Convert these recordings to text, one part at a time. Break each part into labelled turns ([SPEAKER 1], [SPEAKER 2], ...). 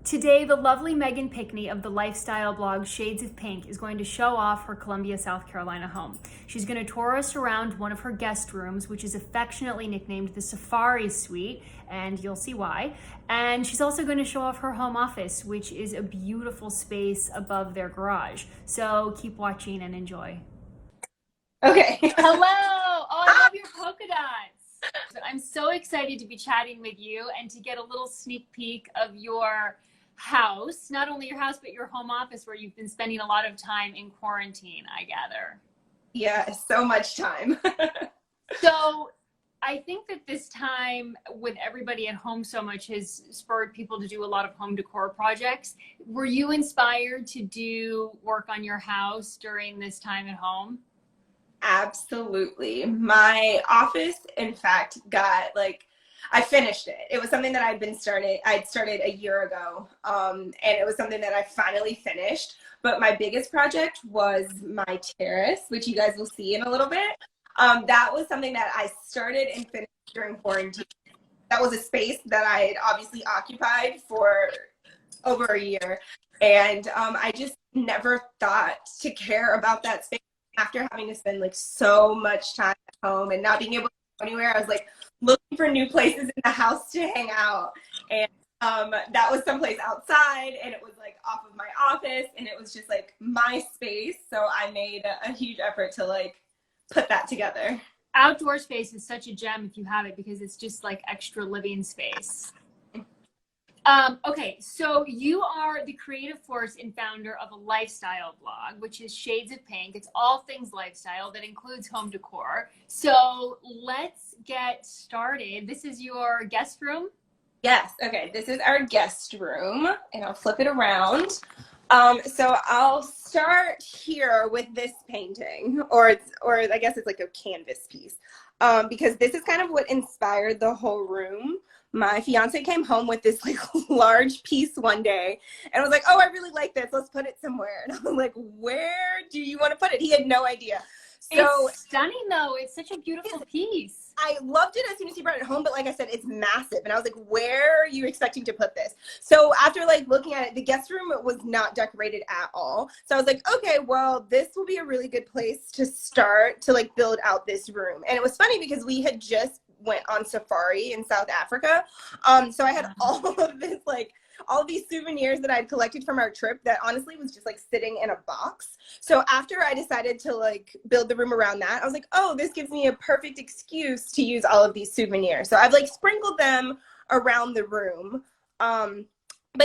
[SPEAKER 1] Today, the lovely Megan Pinckney of the lifestyle blog Shades of Pinck is going to show off her Columbia, South Carolina home. She's going to tour us around one of her guest rooms, which is affectionately nicknamed the Safari Suite, and you'll see why. And she's also going to show off her home office, which is a beautiful space above their garage. So keep watching and enjoy.
[SPEAKER 2] Okay.
[SPEAKER 1] Hello! Oh, I love your polka dots. I'm so excited to be chatting with you and to get a little sneak peek of your house, not only your house, but your home office where you've been spending a lot of time in quarantine, I gather.
[SPEAKER 2] Yeah, so much time.
[SPEAKER 1] So I think that this time with everybody at home so much has spurred people to do a lot of home decor projects. Were you inspired to do work on your house during this time at home?
[SPEAKER 2] Absolutely. My office, in fact, I finished it. It was something that I'd started a year ago. And it was something that I finally finished. But my biggest project was my terrace, which you guys will see in a little bit. That was something that I started and finished during quarantine. That was a space that I had obviously occupied for over a year. And I just never thought to care about that space after having to spend like so much time at home and not being able to go anywhere. I was like looking for new places in the house to hang out. And that was someplace outside, and it was like off of my office, and it was just like my space. So I made a huge effort to like put that together.
[SPEAKER 1] Outdoor space is such a gem if you have it, because it's just like extra living space. Okay, so you are the creative force and founder of a lifestyle blog, which is Shades of Pinck. It's all things lifestyle that includes home decor. So let's get started. This is your guest room?
[SPEAKER 2] Yes. Okay, this is our guest room, and I'll flip it around. So I'll start here with this painting, or I guess it's like a canvas piece, because this is kind of what inspired the whole room. My fiance came home with this like large piece one day and was like, oh, I really like this. Let's put it somewhere. And I was like, where do you want to put it? He had no idea. So
[SPEAKER 1] it's stunning though. It's such a beautiful piece.
[SPEAKER 2] I loved it as soon as he brought it home, but like I said, it's massive. And I was like, where are you expecting to put this? So after like looking at it, the guest room was not decorated at all. So I was like, okay, well, this will be a really good place to start to like build out this room. And it was funny because we had just went on safari in South Africa. So I had all of this, like all of these souvenirs that I'd collected from our trip that honestly was just like sitting in a box. So after I decided to like build the room around that, I was like, oh, this gives me a perfect excuse to use all of these souvenirs. So I've like sprinkled them around the room. But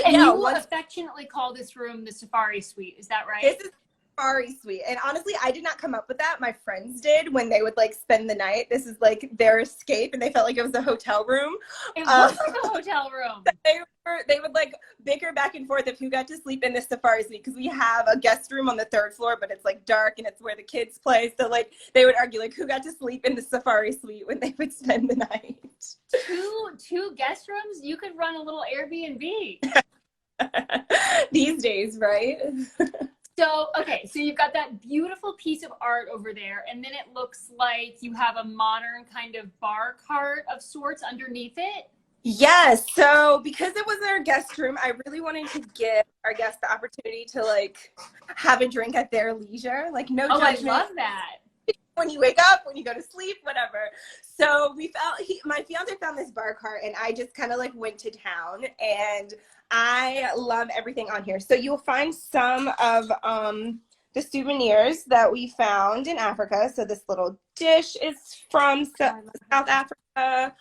[SPEAKER 1] and
[SPEAKER 2] yeah,
[SPEAKER 1] you will affectionately call this room the Safari Suite. Is that right?
[SPEAKER 2] This is Safari Suite. And honestly, I did not come up with that. My friends did when they would like spend the night. This is like their escape, and they felt like it was a hotel room.
[SPEAKER 1] It was like a hotel room.
[SPEAKER 2] They would like bicker back and forth of who got to sleep in this Safari Suite, because we have a guest room on the 3rd floor, but it's like dark and it's where the kids play. So like they would argue like who got to sleep in the Safari Suite when they would spend the night.
[SPEAKER 1] Two guest rooms? You could run a little Airbnb.
[SPEAKER 2] These days, right?
[SPEAKER 1] So, okay, so you've got that beautiful piece of art over there, and then it looks like you have a modern kind of bar cart of sorts underneath it.
[SPEAKER 2] Yes. So because it was our guest room, I really wanted to give our guests the opportunity to like have a drink at their leisure. Like no judgment.
[SPEAKER 1] I love that.
[SPEAKER 2] When you wake up, when you go to sleep, whatever. So my fiance found this bar cart, and I just kind of like went to town, and I love everything on here. So you'll find some of the souvenirs that we found in Africa. So this little dish is from South Africa.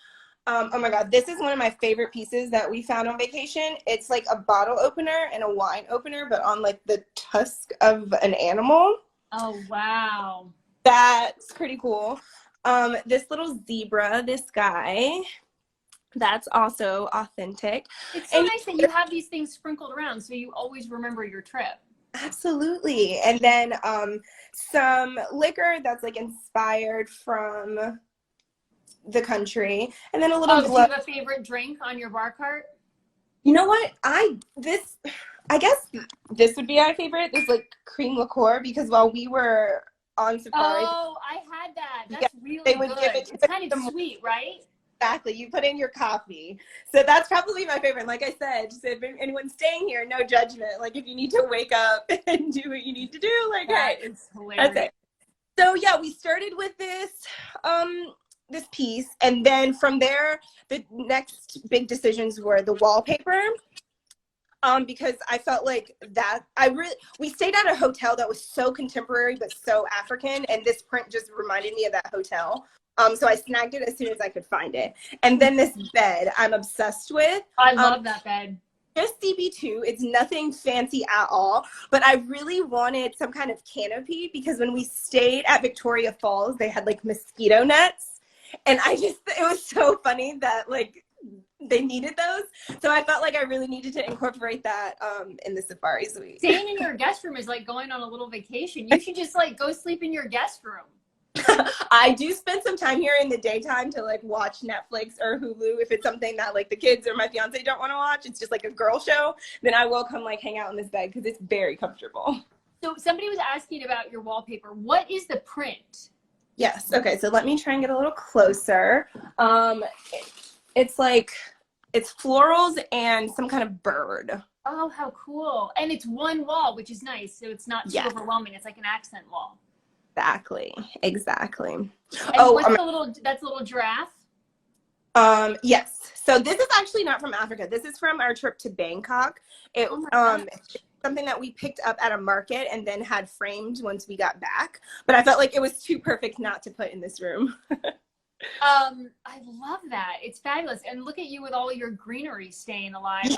[SPEAKER 2] Oh my God, this is one of my favorite pieces that we found on vacation. It's like a bottle opener and a wine opener, but on like the tusk of an animal.
[SPEAKER 1] Oh, wow.
[SPEAKER 2] That's pretty cool. This little zebra, this guy, that's also authentic.
[SPEAKER 1] It's so nice that you have these things sprinkled around so you always remember your trip.
[SPEAKER 2] Absolutely. And then some liquor that's like inspired from the country. And then a little
[SPEAKER 1] do you have a favorite drink on your bar cart?
[SPEAKER 2] You know what? I guess this would be our favorite. This like cream liqueur, because while we were on safari.
[SPEAKER 1] Oh, I had that. That's really good. It's kind of sweet, right?
[SPEAKER 2] Exactly. You put in your coffee. So that's probably my favorite. Like I said, just if anyone's staying here, no judgment. Like if you need to wake up and do what you need to do, like,
[SPEAKER 1] That
[SPEAKER 2] hey,
[SPEAKER 1] is hilarious.
[SPEAKER 2] that's it. So yeah, we started with this piece, and then from there, the next big decisions were the wallpaper. Because I felt like that we stayed at a hotel that was so contemporary but so African, and this print just reminded me of that hotel. So I snagged it as soon as I could find it. And then this bed I'm obsessed with.
[SPEAKER 1] I love that bed.
[SPEAKER 2] Just CB2. It's nothing fancy at all, but I really wanted some kind of canopy because when we stayed at Victoria Falls, they had like mosquito nets, and it was so funny that like they needed those. So I felt like I really needed to incorporate that in the safari suite.
[SPEAKER 1] Staying in your guest room is like going on a little vacation. You should just like go sleep in your guest room.
[SPEAKER 2] I do spend some time here in the daytime to like watch Netflix or Hulu. If it's something that like the kids or my fiance don't want to watch, it's just like a girl show, then I will come like hang out in this bed because it's very comfortable.
[SPEAKER 1] So somebody was asking about your wallpaper. What is the print?
[SPEAKER 2] Yes. Okay. So let me try and get a little closer. It's florals and some kind of bird.
[SPEAKER 1] Oh, how cool. And it's one wall, which is nice. So it's not too overwhelming. It's like an accent wall.
[SPEAKER 2] Exactly.
[SPEAKER 1] And that's a little giraffe?
[SPEAKER 2] Yes. So this is actually not from Africa. This is from our trip to Bangkok. It's something that we picked up at a market and then had framed once we got back. But I felt like it was too perfect not to put in this room.
[SPEAKER 1] I love that. It's fabulous. And look at you with all your greenery staying alive. You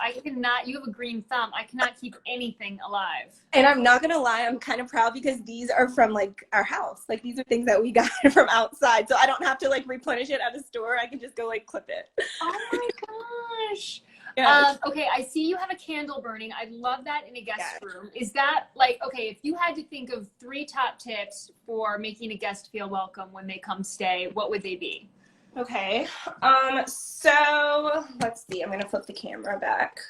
[SPEAKER 1] have a green thumb. I cannot keep anything alive.
[SPEAKER 2] And I'm not gonna lie, I'm kind of proud because these are from like our house. Like these are things that we got from outside. So I don't have to like replenish it at a store. I can just go like clip it.
[SPEAKER 1] Oh my gosh.
[SPEAKER 2] Yes.
[SPEAKER 1] Okay, I see you have a candle burning. I love that in a guest room. Is that like, okay, if you had to think of 3 top tips for making a guest feel welcome when they come stay, what would they be?
[SPEAKER 2] Okay. So let's see. I'm going to flip the camera back.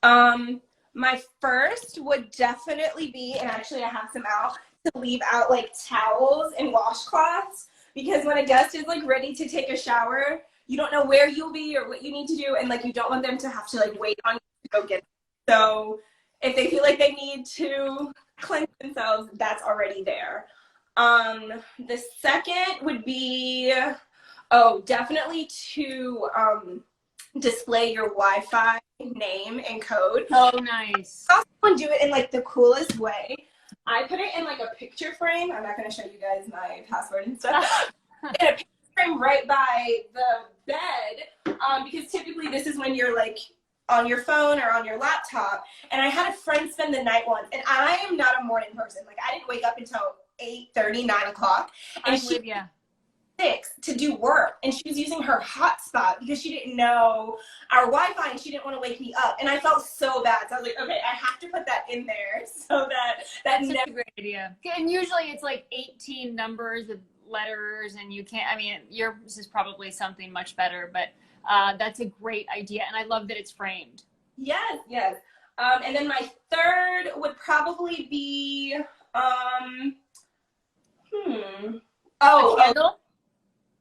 [SPEAKER 2] My first would definitely be, and actually I have some out, to leave out like towels and washcloths, because when a guest is like ready to take a shower, you don't know where you'll be or what you need to do, and like you don't want them to have to like wait on you to go get it. So if they feel like they need to cleanse themselves, that's already there. The second would be definitely to display your Wi-Fi name and code.
[SPEAKER 1] Oh, nice.
[SPEAKER 2] Also do it in like the coolest way. I put it in like a picture frame. I'm not going to show you guys my password and stuff. In a picture frame right by the bed, because typically this is when you're like on your phone or on your laptop. And I had a friend spend the night once, and I am not a morning person. Like I didn't wake up until 8:30, 9 o'clock, and she 6 to do work, and she was using her hotspot because she didn't know our Wi-Fi and she didn't want to wake me up, and I felt so bad. So I was like, okay, I have to put that in there so that's
[SPEAKER 1] a great idea. And usually it's like 18 numbers with letters, and you can't, I mean, yours is probably something much better, but that's a great idea, and I love that it's framed.
[SPEAKER 2] Yes. And then my third would probably be
[SPEAKER 1] Candle?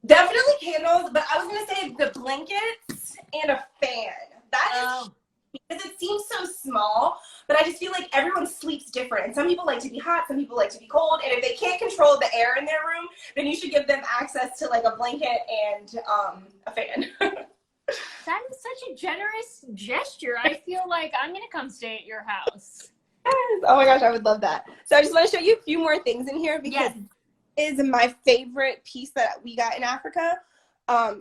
[SPEAKER 2] Definitely candles, but I was gonna say the blankets and a fan. That is because it seems so small, but I just feel like everyone sleeps different. And some people like to be hot, some people like to be cold, and if they can't control the air in their room, then you should give them access to like a blanket and a fan.
[SPEAKER 1] That is such a generous gesture. I feel like I'm gonna come stay at your house.
[SPEAKER 2] Yes. Oh my gosh, I would love that. So I just want to show you a few more things in here because it is my favorite piece that we got in Africa.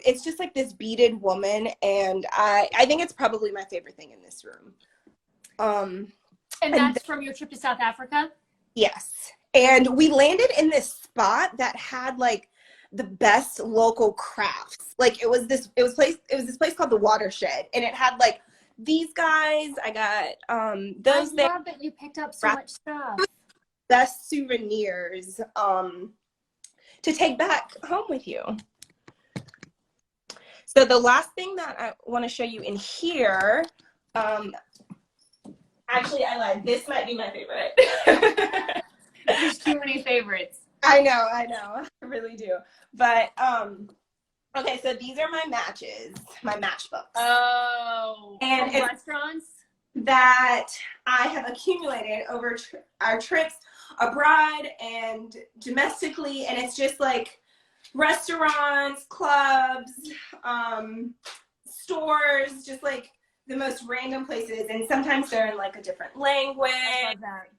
[SPEAKER 2] It's just like this beaded woman, and I think it's probably my favorite thing in this room.
[SPEAKER 1] And that's from your trip to South Africa?
[SPEAKER 2] Yes. And we landed in this spot that had like the best local crafts. Like it was this place called the Watershed, and it had like these guys. I got those.
[SPEAKER 1] I love that you picked up so much stuff.
[SPEAKER 2] Best souvenirs to take back home with you. So the last thing that I want to show you in here, actually I lied, this might be my favorite.
[SPEAKER 1] There's too many favorites.
[SPEAKER 2] I know, I really do. But Okay, so these are my matches, my matchbooks.
[SPEAKER 1] Oh,
[SPEAKER 2] And
[SPEAKER 1] from restaurants?
[SPEAKER 2] That I have accumulated over our trips abroad and domestically, and it's just like restaurants, clubs, stores, just like the most random places, and sometimes they're in like a different language.
[SPEAKER 1] I love that.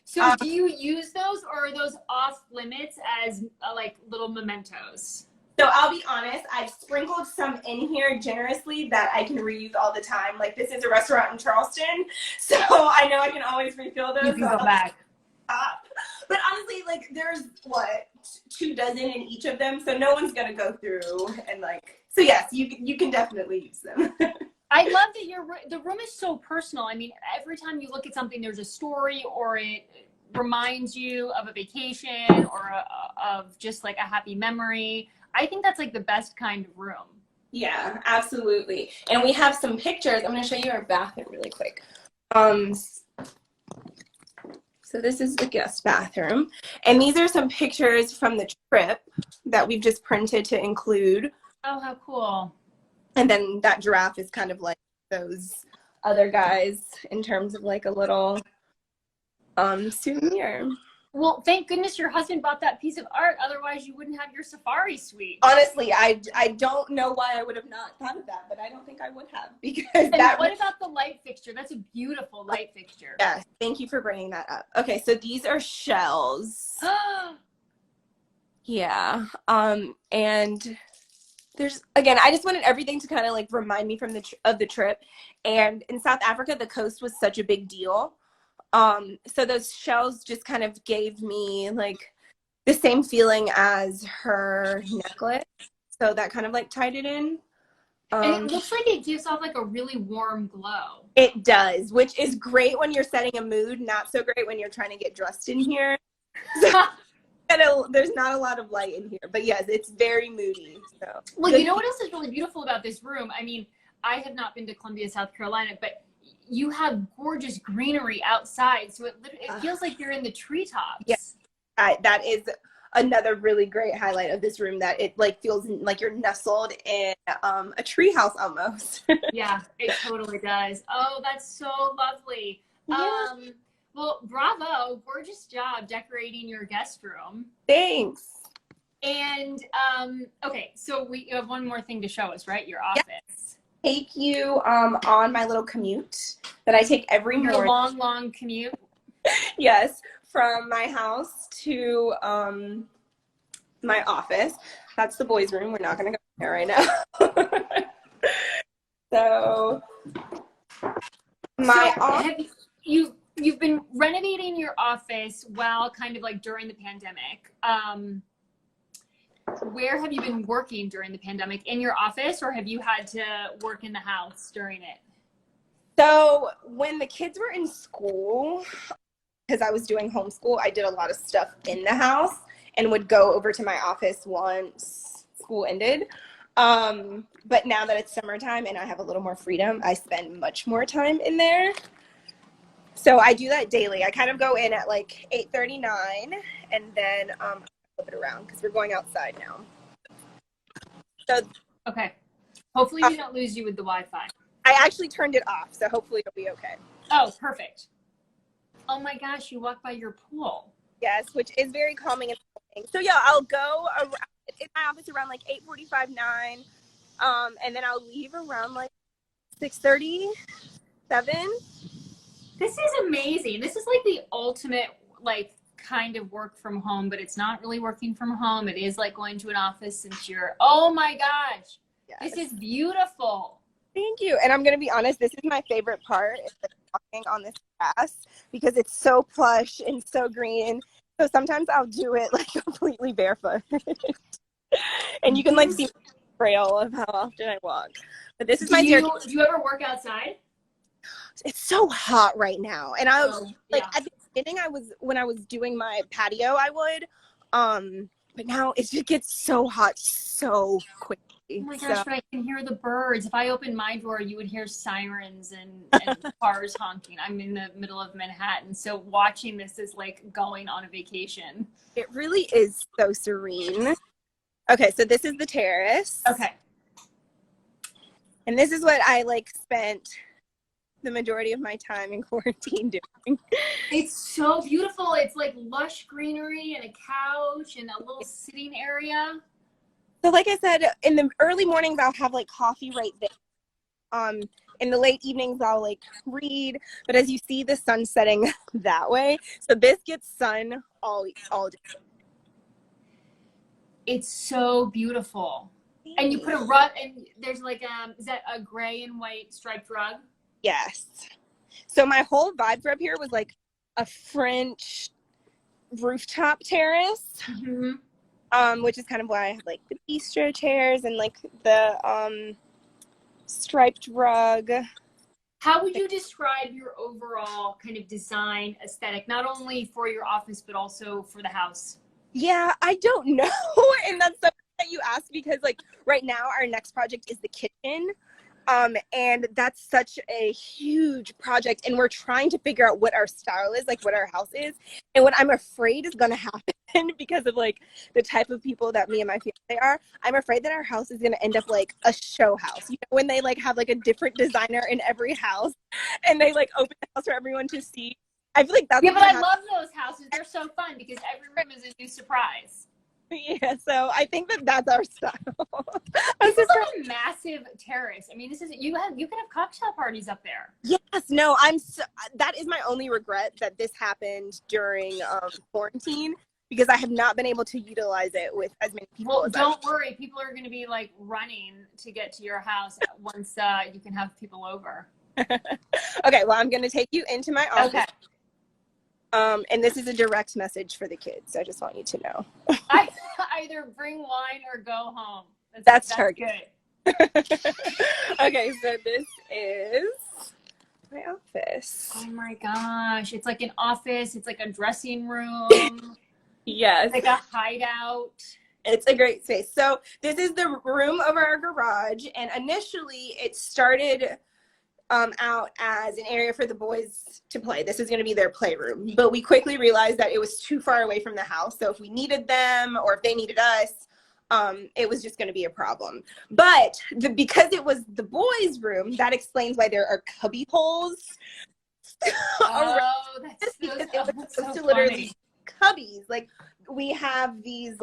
[SPEAKER 1] So do you use those, or are those off limits as like little mementos?
[SPEAKER 2] So I'll be honest, I've sprinkled some in here generously that I can reuse all the time. Like this is a restaurant in Charleston, so I know I can always refill those.
[SPEAKER 1] You can
[SPEAKER 2] so
[SPEAKER 1] go back.
[SPEAKER 2] But honestly, like there's what 24 in each of them, so no one's gonna go through and like. So yes, you can definitely use them.
[SPEAKER 1] I love that the room is so personal. I mean, every time you look at something, there's a story, or it reminds you of a vacation, or of just like a happy memory. I think that's like the best kind of room.
[SPEAKER 2] Yeah, absolutely. And we have some pictures. I'm going to show you our bathroom really quick. So this is the guest bathroom. And these are some pictures from the trip that we've just printed to include.
[SPEAKER 1] Oh, how cool.
[SPEAKER 2] And then that giraffe is kind of like those other guys in terms of like a little souvenir.
[SPEAKER 1] Well, thank goodness your husband bought that piece of art. Otherwise, you wouldn't have your safari suite.
[SPEAKER 2] Honestly, I don't know why I would have not thought of that, but I don't think I would have, because
[SPEAKER 1] and what about the light fixture? That's a beautiful light fixture.
[SPEAKER 2] Yeah, thank you for bringing that up. Okay, so these are shells. Yeah, and there's, again, I just wanted everything to kind of like remind me from the trip. And in South Africa, the coast was such a big deal. So those shells just kind of gave me like the same feeling as her necklace. So that kind of like tied it in.
[SPEAKER 1] And it looks like it gives off like a really warm glow.
[SPEAKER 2] It does, which is great when you're setting a mood, not so great when you're trying to get dressed in here. So, there's not a lot of light in here, but yes, it's very moody. So.
[SPEAKER 1] Well, you know what else is really beautiful about this room? I mean, I have not been to Columbia, South Carolina, but you have gorgeous greenery outside, so it feels like you're in the treetops.
[SPEAKER 2] Yes, that is another really great highlight of this room, that it like feels like you're nestled in a tree house almost.
[SPEAKER 1] Yeah, it totally does. Oh, that's so lovely.
[SPEAKER 2] Yeah.
[SPEAKER 1] Well, bravo, gorgeous job decorating your guest room.
[SPEAKER 2] Thanks.
[SPEAKER 1] And okay, so we have one more thing to show us, right? Your office.
[SPEAKER 2] Yes. Take you on my little commute that I take every morning.
[SPEAKER 1] Your long commute.
[SPEAKER 2] Yes, from my house to my office. That's the boys' room. We're not going to go there right now. So my office.
[SPEAKER 1] You've been renovating your office while kind of like during the pandemic. Where have you been working during the pandemic? In your office, or have you had to work in the house during it?
[SPEAKER 2] So when the kids were in school, because I was doing homeschool, I did a lot of stuff in the house and would go over to my office once school ended. But now that it's summertime and I have a little more freedom, I spend much more time in there. So I do that daily. I kind of go in at like 8:39 and then flip it around because we're going outside now. So
[SPEAKER 1] okay. Hopefully we don't lose you with the Wi-Fi.
[SPEAKER 2] I actually turned it off, so hopefully it'll be okay.
[SPEAKER 1] Oh, perfect. Oh my gosh, you walk by your pool.
[SPEAKER 2] Yes, which is very calming and calming. So yeah, I'll go around in my office around like 8:45, 9, and then I'll leave around like 6:30, 7.
[SPEAKER 1] This is amazing. This is like the ultimate like kind of work from home, but it's not really working from home. It is like going to an office since you're, oh my gosh. Yes. This is beautiful.
[SPEAKER 2] Thank you. And I'm going to be honest, this is my favorite part, is walking on this grass because it's so plush and so green. So sometimes I'll do it like completely barefoot. And you can like see the trail of how often I walk. But this is my
[SPEAKER 1] do you ever work outside?
[SPEAKER 2] It's so hot right now. And I was at the beginning, when I was doing my patio, I would, but now it just gets so hot so quickly.
[SPEAKER 1] Oh my gosh, but I can hear the birds. If I opened my door, you would hear sirens and cars honking. I'm in the middle of Manhattan, so watching this is like going on a vacation.
[SPEAKER 2] It really is so serene. Okay, so this is the terrace.
[SPEAKER 1] Okay.
[SPEAKER 2] And this is what I like spent the majority of my time in quarantine doing.
[SPEAKER 1] It's so beautiful. It's like lush greenery and a couch and a little sitting area.
[SPEAKER 2] So like I said, in the early mornings, I'll have like coffee right there. In the late evenings, I'll like read. But as you see, the sun setting that way. So this gets sun all day.
[SPEAKER 1] It's so beautiful. And you put a rug, and there's like, is that a gray and white striped rug?
[SPEAKER 2] Yes. So my whole vibe for up here was like a French rooftop terrace, which is kind of why I have like the bistro chairs and like the striped rug.
[SPEAKER 1] How would you describe your overall kind of design aesthetic, not only for your office, but also for the house?
[SPEAKER 2] Yeah, I don't know. And that's something that you asked because like right now our next project is the kitchen. And that's such a huge project, and we're trying to figure out what our style is, like what our house is, and what I'm afraid is going to happen because of like the type of people that me and my fiance are. I'm afraid that our house is going to end up like a show house. You know, when they like have like a different designer in every house, and they like open the house for everyone to see. I feel like that's
[SPEAKER 1] yeah, but I love those houses. They're so fun because every room is a new surprise.
[SPEAKER 2] Yeah, so I think that that's our style.
[SPEAKER 1] This is like a massive terrace. I mean, this is you can have cocktail parties up there.
[SPEAKER 2] Yes, no, that is my only regret that this happened during quarantine because I have not been able to utilize it with as many people.
[SPEAKER 1] Well, don't worry, people are going to be like running to get to your house once you can have people over.
[SPEAKER 2] Okay, well, I'm going to take you into my office.
[SPEAKER 1] Okay.
[SPEAKER 2] And this is a direct message for the kids. I just want you to know.
[SPEAKER 1] I either bring wine or go home.
[SPEAKER 2] That's
[SPEAKER 1] good.
[SPEAKER 2] Okay, so this is my office.
[SPEAKER 1] Oh my gosh. It's like an office. It's like a dressing room.
[SPEAKER 2] Yes.
[SPEAKER 1] Like a hideout.
[SPEAKER 2] It's a great space. So this is the room over our garage. And initially it started out as an area for the boys to play. This is going to be their playroom. But we quickly realized that it was too far away from the house. So if we needed them or if they needed us, it was just going to be a problem. But because it was the boys' room, that explains why there are cubby holes.
[SPEAKER 1] Oh, that's so
[SPEAKER 2] literally cubbies. Like we have these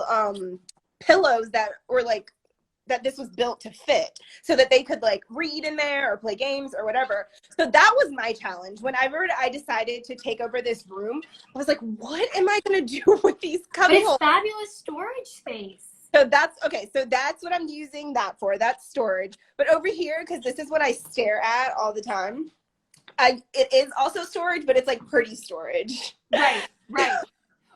[SPEAKER 2] pillows that were like that this was built to fit so that they could like read in there or play games or whatever. So that was my challenge. Whenever I decided to take over this room, I was like, what am I going to do with these cubby holes?
[SPEAKER 1] It's fabulous storage space.
[SPEAKER 2] So that's okay. So that's what I'm using that for. That's storage. But over here, because this is what I stare at all the time, it is also storage, but it's like pretty storage.
[SPEAKER 1] Right.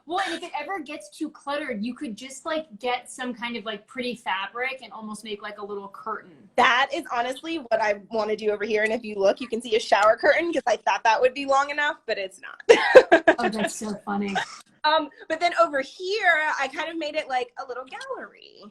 [SPEAKER 1] Well, and if it ever gets too cluttered, you could just like get some kind of like pretty fabric and almost make like a little curtain.
[SPEAKER 2] That is honestly what I want to do over here. And if you look, you can see a shower curtain because I thought that would be long enough, but it's not.
[SPEAKER 1] Oh, that's so funny.
[SPEAKER 2] But then over here, I kind of made it like a little gallery.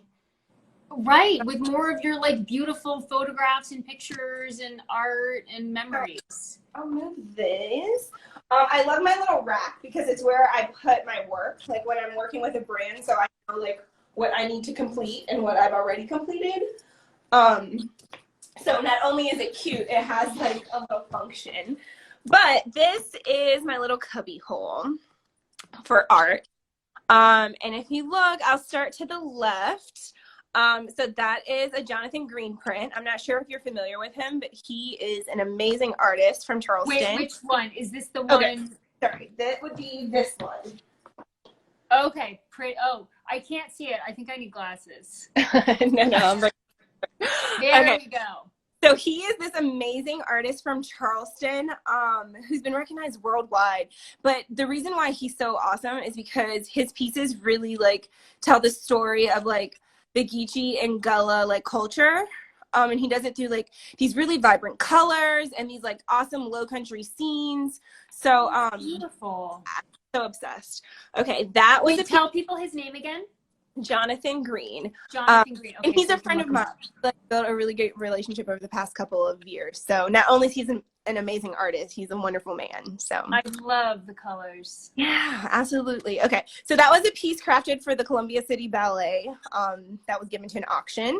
[SPEAKER 1] Right, with more of your like beautiful photographs and pictures and art and memories.
[SPEAKER 2] I'll move this. I love my little rack because it's where I put my work, like when I'm working with a brand, so I know like what I need to complete and what I've already completed. So not only is it cute, it has like a little function. But this is my little cubby hole for art. And if you look, I'll start to the left. So that is a Jonathan Green print. I'm not sure if you're familiar with him, but he is an amazing artist from Charleston.
[SPEAKER 1] Wait, which one? Is this the one?
[SPEAKER 2] Okay. Sorry, that would be this one.
[SPEAKER 1] Okay, oh, I can't see it. I think I need glasses.
[SPEAKER 2] No, I'm right.
[SPEAKER 1] There we go.
[SPEAKER 2] So he is this amazing artist from Charleston, who's been recognized worldwide. But the reason why he's so awesome is because his pieces really like tell the story of like the Geechee and Gullah like culture. And he does it through like these really vibrant colors and these like awesome low country scenes. So
[SPEAKER 1] beautiful.
[SPEAKER 2] I'm so obsessed. Okay, that was
[SPEAKER 1] tell people his name again.
[SPEAKER 2] Jonathan Green.
[SPEAKER 1] Jonathan Green. Okay,
[SPEAKER 2] and he's a friend of mine. Like, built a really great relationship over the past couple of years. So not only is he an amazing artist. He's a wonderful man. So
[SPEAKER 1] I love the colors.
[SPEAKER 2] yeah, absolutely. Okay, so that was a piece crafted for the Columbia City Ballet that was given to an auction.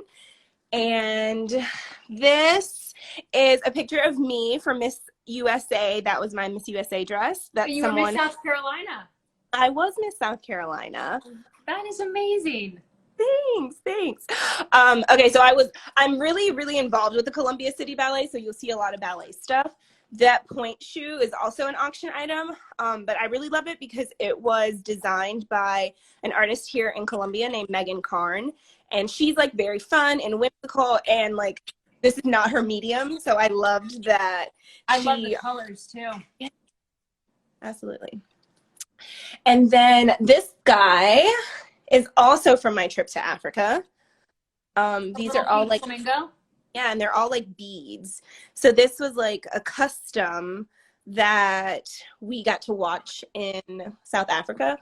[SPEAKER 2] And this is a picture of me from Miss USA. That was my Miss USA dress. That
[SPEAKER 1] You were Miss South Carolina.
[SPEAKER 2] I was Miss South Carolina.
[SPEAKER 1] That is amazing.
[SPEAKER 2] Thanks. Okay, so I'm really involved with the Columbia City Ballet, so you'll see a lot of ballet stuff. That point shoe is also an auction item, but I really love it because it was designed by an artist here in Columbia named Megan Karn, and she's like very fun and whimsical, and like this is not her medium, so I loved that.
[SPEAKER 1] I love the colors too.
[SPEAKER 2] Yeah, absolutely. And then this guy is also from my trip to Africa. These are all like
[SPEAKER 1] flamingo.
[SPEAKER 2] Yeah, and they're all like beads. So this was like a custom that we got to watch in South Africa.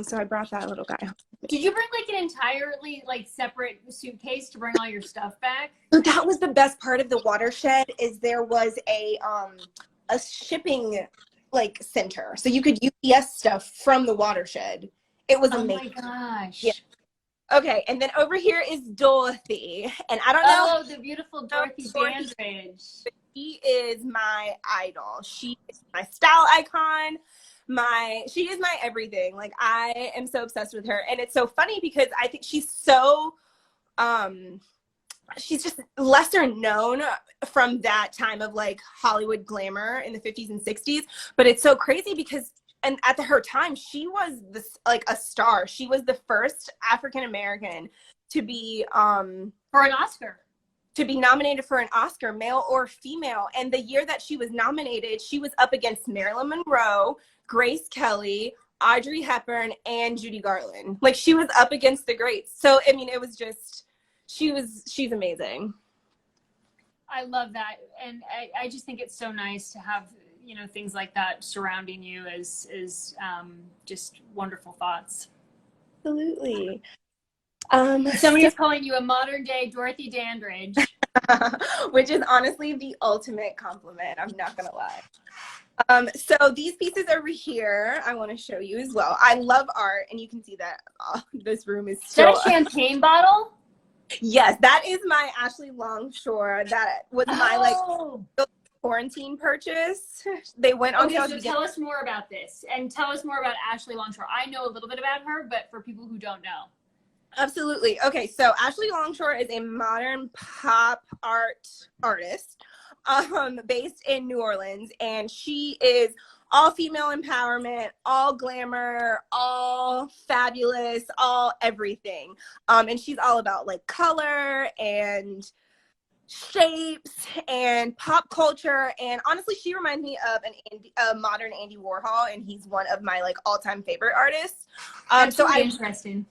[SPEAKER 2] So I brought that little guy home.
[SPEAKER 1] Did you bring like an entirely like separate suitcase to bring all your stuff back?
[SPEAKER 2] So that was the best part of the watershed, is there was a shipping like center. So you could UPS stuff from the watershed. It was amazing.
[SPEAKER 1] Oh my gosh.
[SPEAKER 2] Yeah. Okay, and then over here is Dorothy, and I don't know.
[SPEAKER 1] Oh, the beautiful Dorothy Dandridge.
[SPEAKER 2] She is my idol. She is my style icon. She is my everything. Like, I am so obsessed with her, and it's so funny because I think she's so she's just lesser known from that time of like Hollywood glamour in the 50s and 60s. But it's so crazy because at her time, she was like a star. She was the first African American to be
[SPEAKER 1] for an Oscar.
[SPEAKER 2] To be nominated for an Oscar, male or female. And the year that she was nominated, she was up against Marilyn Monroe, Grace Kelly, Audrey Hepburn, and Judy Garland. Like, she was up against the greats. So I mean, it was just she's amazing.
[SPEAKER 1] I love that, and I just think it's so nice to have, you know, things like that surrounding you as just wonderful thoughts.
[SPEAKER 2] Absolutely.
[SPEAKER 1] Somebody's calling you a modern day Dorothy Dandridge.
[SPEAKER 2] Which is honestly the ultimate compliment. I'm not gonna lie. So these pieces over here, I want to show you as well. I love art, and you can see that this room is still.
[SPEAKER 1] Is that a champagne bottle?
[SPEAKER 2] Yes, that is my Ashley Longshore. That was my like quarantine purchase. They went on sale.
[SPEAKER 1] So tell us more about this, and tell us more about Ashley Longshore. I know a little bit about her, but for people who don't know.
[SPEAKER 2] Absolutely. Okay, so Ashley Longshore is a modern pop art artist based in New Orleans, and she is all female empowerment, all glamour, all fabulous, all everything. And she's all about like color and shapes and pop culture, and honestly she reminds me of a modern Andy Warhol, and he's one of my like all-time favorite artists.
[SPEAKER 1] That's really interesting.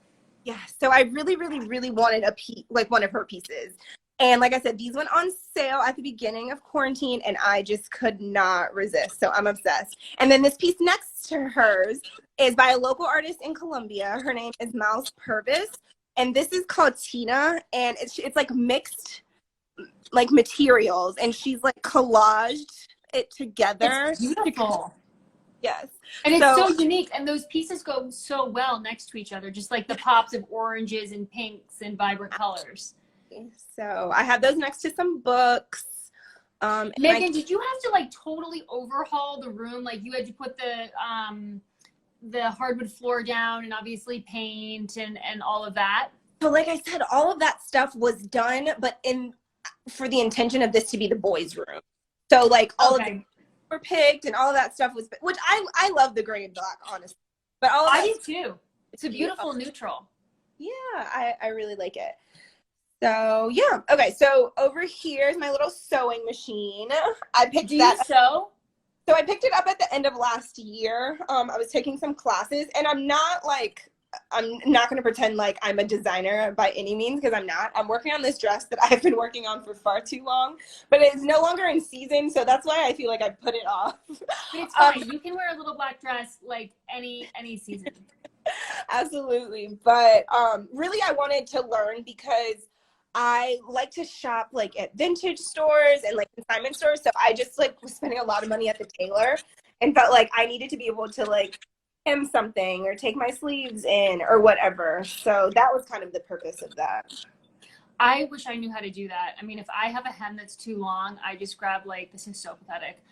[SPEAKER 2] Yeah, so I really wanted like one of her pieces. And like I said, these went on sale at the beginning of quarantine, and I just could not resist. So I'm obsessed. And then this piece next to hers is by a local artist in Colombia. Her name is Miles Purvis. And this is called Tina. And it's like mixed like materials. And she's like collaged it together.
[SPEAKER 1] It's beautiful.
[SPEAKER 2] Yes.
[SPEAKER 1] And it's so unique. And those pieces go so well next to each other, just like the pops of oranges and pinks and vibrant colors.
[SPEAKER 2] So I have those next to some books.
[SPEAKER 1] Megan, did you have to like totally overhaul the room? Like you had to put the hardwood floor down and obviously paint and all of that?
[SPEAKER 2] So like I said, all of that stuff was done, but for the intention of this to be the boys' room. So like all of them were picked and all of that stuff was, which I love the gray and black, honestly. But all of
[SPEAKER 1] I do too. It's a beautiful neutral.
[SPEAKER 2] Yeah, I really like it. So yeah, okay. So over here is my little sewing machine. I picked that.
[SPEAKER 1] So
[SPEAKER 2] I picked it up at the end of last year. I was taking some classes, and I'm not going to pretend like I'm a designer by any means, because I'm not. I'm working on this dress that I've been working on for far too long, but it's no longer in season, so that's why I feel like I put it off.
[SPEAKER 1] It's fine. You can wear a little black dress like any season.
[SPEAKER 2] Absolutely. But really I wanted to learn because I like to shop like at vintage stores and like consignment stores. So I just like was spending a lot of money at the tailor and felt like I needed to be able to like hem something or take my sleeves in or whatever. So that was kind of the purpose of that.
[SPEAKER 1] I wish I knew how to do that. I mean, if I have a hem that's too long, I just grab like, this is so pathetic,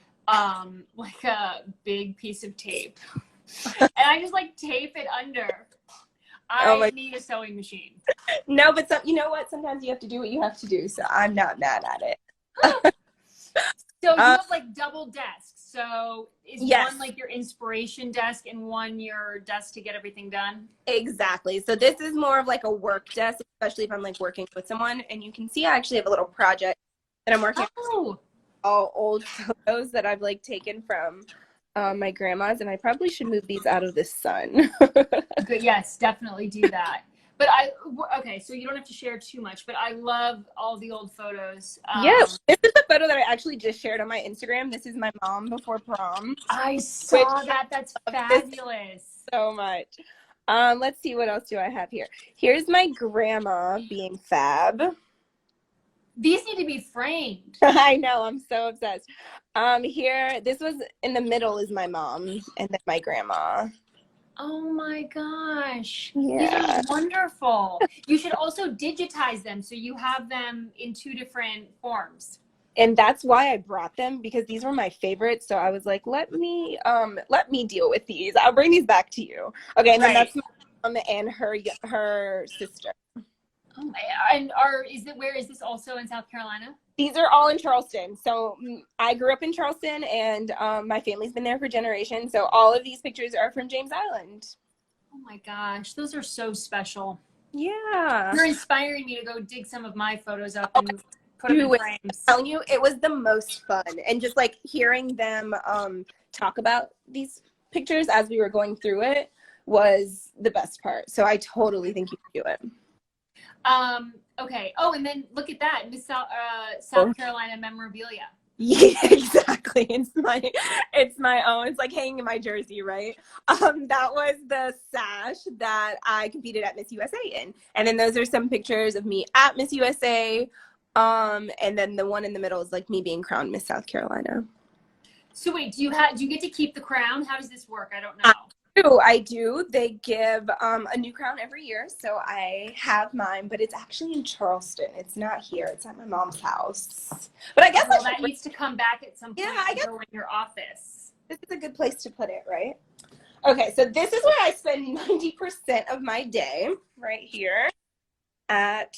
[SPEAKER 1] like a big piece of tape. And I just like tape it under. I need a sewing machine.
[SPEAKER 2] No, but you know what? Sometimes you have to do what you have to do. So I'm not mad at it.
[SPEAKER 1] So you have like double desks. So is
[SPEAKER 2] yes.
[SPEAKER 1] one like your inspiration desk and one your desk to get everything done?
[SPEAKER 2] Exactly. So this is more of like a work desk, especially if I'm like working with someone. And you can see I actually have a little project that I'm working on. All old photos that I've like taken from my grandma's, and I probably should move these out of the sun.
[SPEAKER 1] Good. Yes, definitely do that. But okay, so you don't have to share too much, but I love all the old photos.
[SPEAKER 2] Yes, this is the photo that I actually just shared on my Instagram. This is my mom before prom.
[SPEAKER 1] I saw that. That's fabulous.
[SPEAKER 2] So much. Let's see, what else do I have here? Here's my grandma being fab.
[SPEAKER 1] These need to be framed.
[SPEAKER 2] I know, I'm so obsessed. Here, this was in the middle is my mom, and then my grandma.
[SPEAKER 1] Oh my gosh.
[SPEAKER 2] Yeah.
[SPEAKER 1] These are wonderful. You should also digitize them so you have them in 2 different forms.
[SPEAKER 2] And that's why I brought them, because these were my favorites. So I was like, let me deal with these. I'll bring these back to you. Okay, and then that's my mom and her sister.
[SPEAKER 1] Oh, and where is this also in South Carolina?
[SPEAKER 2] These are all in Charleston. So I grew up in Charleston, and my family's been there for generations. So all of these pictures are from James Island.
[SPEAKER 1] Oh my gosh, those are so special.
[SPEAKER 2] Yeah.
[SPEAKER 1] You're inspiring me to go dig some of my photos up and put them in frames.
[SPEAKER 2] I'm telling you, it was the most fun. And just like hearing them talk about these pictures as we were going through it was the best part. So I totally think you can do it.
[SPEAKER 1] Okay. Oh, and then look at that, Miss South Carolina memorabilia.
[SPEAKER 2] Yeah, exactly. It's my own. It's like hanging in my jersey, right? That was the sash that I competed at Miss USA in, and then those are some pictures of me at Miss USA. And then the one in the middle is like me being crowned Miss South Carolina.
[SPEAKER 1] So wait, do you get to keep the crown? How does this work? I don't know.
[SPEAKER 2] I do. They give a new crown every year, so I have mine, but it's actually in Charleston. It's not here. It's at my mom's house. But I guess
[SPEAKER 1] that needs to come back at some point.
[SPEAKER 2] Yeah, I guess
[SPEAKER 1] go in your office.
[SPEAKER 2] This is a good place to put it, right? Okay, so this is where I spend 90% of my day, right here at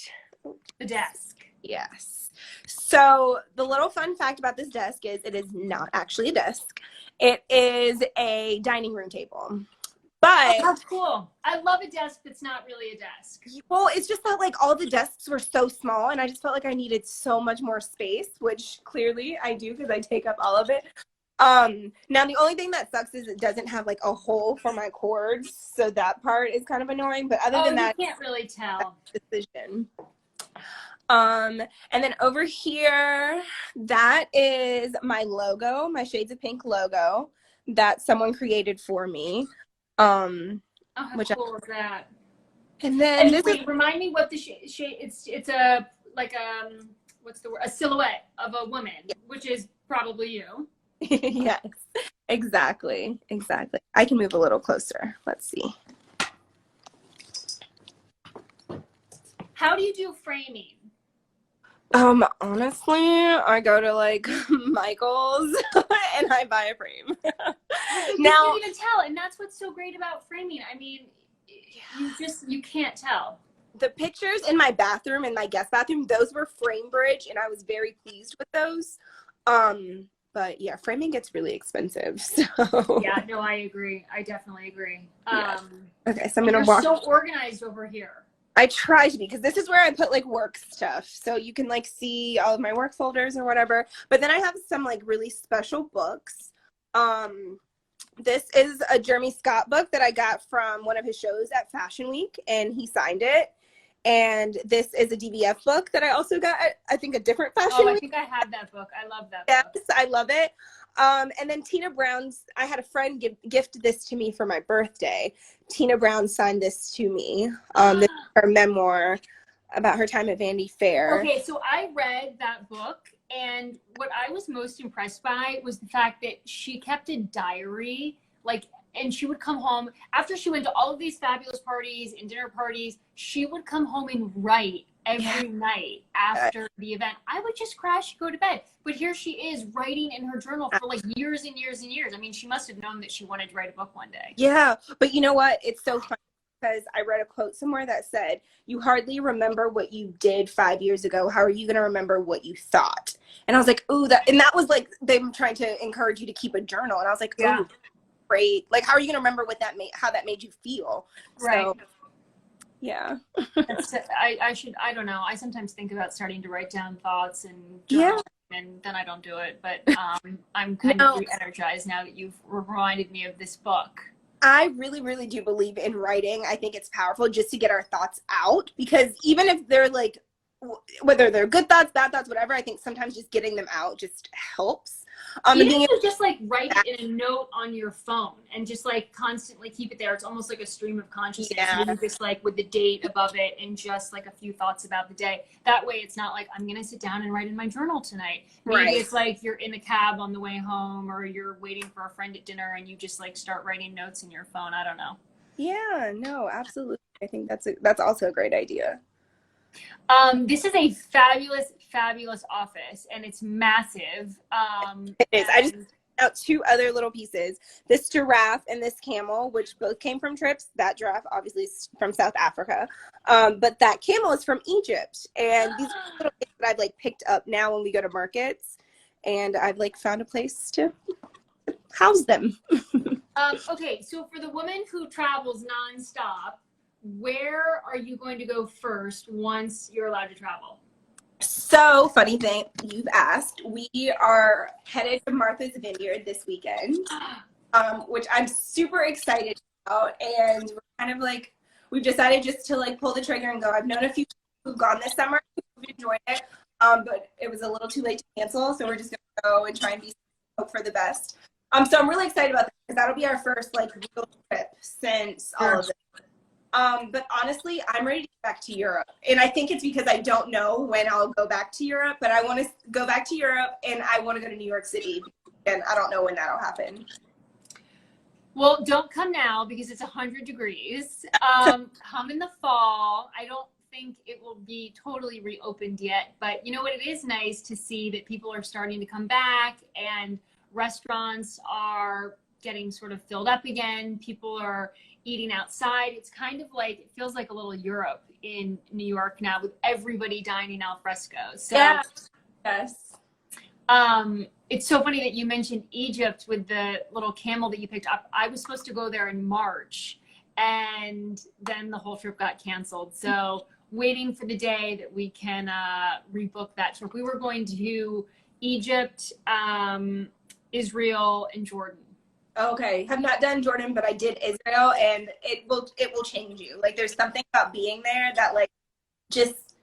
[SPEAKER 1] the desk.
[SPEAKER 2] Yes. So the little fun fact about this desk is it is not actually a desk. It is a dining room table. But
[SPEAKER 1] that's cool. I love a desk that's not really a desk.
[SPEAKER 2] Well, it's just that like all the desks were so small, and I just felt like I needed so much more space, which clearly I do because I take up all of it. Now the only thing that sucks is it doesn't have like a hole for my cords, so that part is kind of annoying. But other than that,
[SPEAKER 1] you can't really tell.
[SPEAKER 2] Decision. And then over here, that is my logo, my Shades of Pink logo that someone created for me.
[SPEAKER 1] How cool is that?
[SPEAKER 2] And then
[SPEAKER 1] remind me what the shade. It's a like what's the word? A silhouette of a woman, which is probably you.
[SPEAKER 2] Yes, exactly. I can move a little closer. Let's see.
[SPEAKER 1] How do you do framing?
[SPEAKER 2] Honestly, I go to like Michael's and I buy a frame.
[SPEAKER 1] You can't even tell, and that's what's so great about framing. I mean, you can't tell.
[SPEAKER 2] The pictures in my bathroom, in my guest bathroom, those were frame bridge, and I was very pleased with those. But yeah, framing gets really expensive. So
[SPEAKER 1] yeah, no, I agree. I definitely agree.
[SPEAKER 2] Yeah. Okay, so I'm gonna walk.
[SPEAKER 1] You're so organized over here.
[SPEAKER 2] I try to be, because this is where I put like work stuff, so you can like see all of my work folders or whatever. But then I have some like really special books. This is a Jeremy Scott book that I got from one of his shows at Fashion Week, and he signed it. And this is a DVF book that I also got at, I think, a different Fashion Week.
[SPEAKER 1] I think I have that book. I love that book.
[SPEAKER 2] Yes, I love it. And then Tina Brown's, I had a friend gift this to me for my birthday. Tina Brown signed this to me. This is her memoir. about her time at Vanity Fair.
[SPEAKER 1] Okay, so I read that book, and what I was most impressed by was the fact that she kept a diary, like, and she would come home after she went to all of these fabulous parties and dinner parties. She would come home and write every night after the event. I would just crash and go to bed. But here she is writing in her journal for like years and years and years. I mean, she must have known that she wanted to write a book one day.
[SPEAKER 2] Yeah, but you know what? It's so funny because I read a quote somewhere that said, "You hardly remember what you did 5 years ago. How are you going to remember what you thought?" And I was like, "Ooh, that was like them trying to encourage you to keep a journal." And I was like,
[SPEAKER 1] Yeah.
[SPEAKER 2] "Ooh, great. Like, how are you going to remember how that made you feel?"
[SPEAKER 1] Right.
[SPEAKER 2] So, yeah.
[SPEAKER 1] I don't know. I sometimes think about starting to write down thoughts and
[SPEAKER 2] Yeah.
[SPEAKER 1] and then I don't do it. But I'm kind of re-energized now that you've reminded me of this book.
[SPEAKER 2] I really, really do believe in writing. I think it's powerful just to get our thoughts out, because even if they're like, whether they're good thoughts, bad thoughts, whatever, I think sometimes just getting them out just helps.
[SPEAKER 1] Even if you just like write it in a note on your phone and just like constantly keep it there. It's almost like a stream of consciousness.
[SPEAKER 2] Yeah.
[SPEAKER 1] Maybe just like with the date above it and just like a few thoughts about the day. That way it's not like I'm going to sit down and write in my journal tonight. Maybe it's like you're in a cab on the way home, or you're waiting for a friend at dinner and you just like start writing notes in your phone. I don't know.
[SPEAKER 2] Yeah, no, absolutely. I think that's also a great idea.
[SPEAKER 1] This is a fabulous, fabulous office, and it's massive.
[SPEAKER 2] It is. I just out 2 other little pieces. This giraffe and this camel, which both came from trips. That giraffe obviously is from South Africa, but that camel is from Egypt. And these are little things that I've like picked up now when we go to markets, and I've like found a place to house them.
[SPEAKER 1] Okay, so for the woman who travels nonstop, where are you going to go first once you're allowed to travel?
[SPEAKER 2] So funny thing you've asked. We are headed to Martha's Vineyard this weekend, which I'm super excited about. And we're kind of like, we've decided just to like pull the trigger and go. I've known a few people who've gone this summer who've enjoyed it, but it was a little too late to cancel. So we're just going to go and try and hope for the best. So I'm really excited about that, because that'll be our first like real trip since all of this. But honestly, I'm ready to get back to Europe. And I think it's because I don't know when I'll go back to Europe, but I want to go back to Europe, and I want to go to New York City, and I don't know when that'll happen.
[SPEAKER 1] Well, don't come now because it's 100 degrees. Come in the fall. I don't think it will be totally reopened yet, but you know what? It is nice to see that people are starting to come back and restaurants are getting sort of filled up again. People are eating outside. It's kind of like, it feels like a little Europe in New York now, with everybody dining al fresco. So
[SPEAKER 2] yes.
[SPEAKER 1] It's so funny that you mentioned Egypt with the little camel that you picked up. I was supposed to go there in March, and then the whole trip got canceled. So waiting for the day that we can rebook that trip. We were going to Egypt, Israel, and Jordan.
[SPEAKER 2] Okay, have not done Jordan, but I did Israel, and it will change you. Like, there's something about being there that like just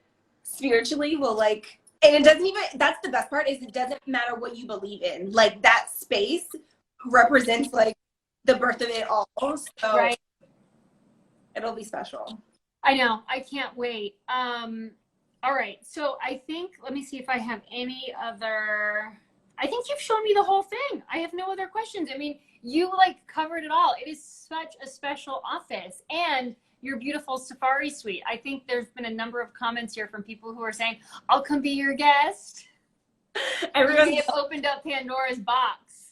[SPEAKER 2] spiritually will like, and it doesn't even, that's the best part, is it doesn't matter what you believe in. Like, that space represents like the birth of it all. So
[SPEAKER 1] right.
[SPEAKER 2] It'll be special.
[SPEAKER 1] I know. I can't wait. All right. So I think, let me see if I have any other, I think you've shown me the whole thing. I have no other questions. I mean, you like covered it all. It is such a special office, and your beautiful safari suite. I think there's been a number of comments here from people who are saying, I'll come be your guest. Everybody have opened up Pandora's box.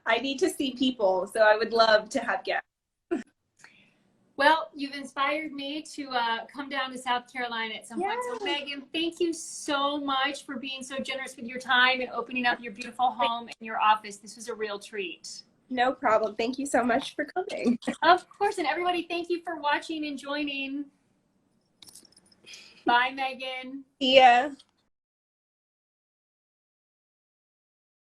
[SPEAKER 2] I need to see people, so I would love to have guests.
[SPEAKER 1] Well, you've inspired me to come down to South Carolina at some point. So Megan, thank you so much for being so generous with your time and opening up your beautiful home and your office. This was a real treat.
[SPEAKER 2] No problem. Thank you so much for coming.
[SPEAKER 1] Of course. And everybody, thank you for watching and joining. Bye, Megan.
[SPEAKER 2] See ya.